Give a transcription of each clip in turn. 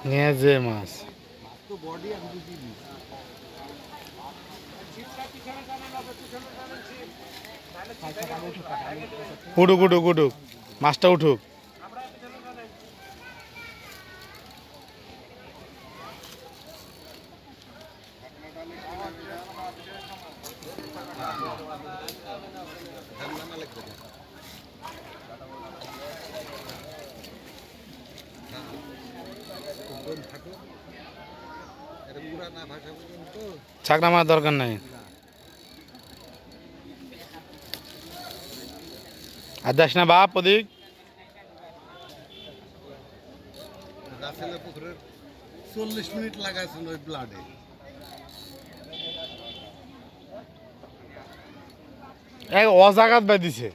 নিয়ে যে মাছ উঠুক উঠুক উঠুক, মাছটা উঠুক। ছাকরা মাছ দরকার নাই। আর যাস না বাপ ওদিক। পুকুরের 40 মিনিট লাগাইছিল ওই ব্লাডে। এক অজাগাত বাই দিছে।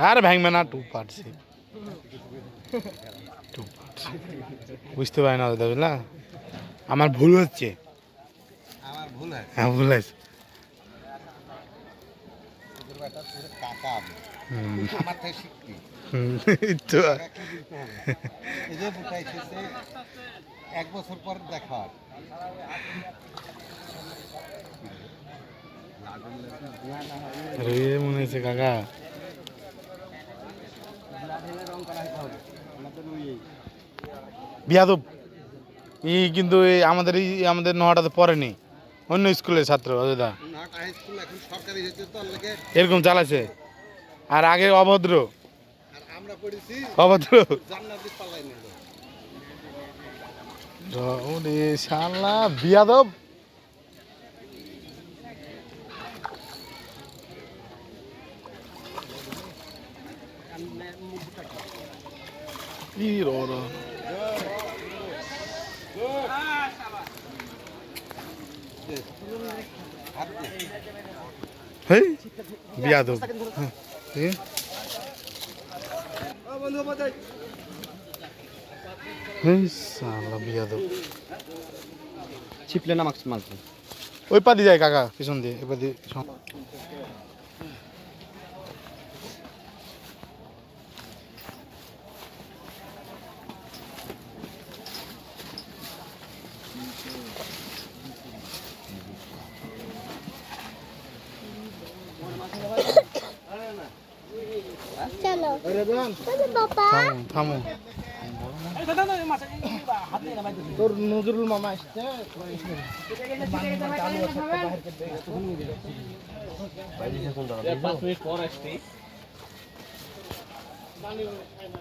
আর ভাঙবে না, টুপ পারছি বুঝতে পারি না দাদা, বুঝলা আমার ভুল হচ্ছে। আমার ভুল হয়, হ্যাঁ ভুল আছে। কাকা আমার থেকে শিখতি তো এই যে বুটা এসেছে 1 বছর পর দেখা। মনে হয়েছে কাকা বিয়াদব। কিন্তু আমাদের নহটাতে পড়েনি, অন্য স্কুলের ছাত্র অযোধ্যা এরকম চালাচ্ছে। আর আগে অভদ্র, অভদ্র শালা বিয়াদব। বিয়াদব বিয়াদব। ছিপলে না মাছ মাছ ওই পাদি যায় কাকা, পিছন দিয়ে এবার দিয়ে। চলো বাবা, থামো। তোর নজরুল মামা আসছে।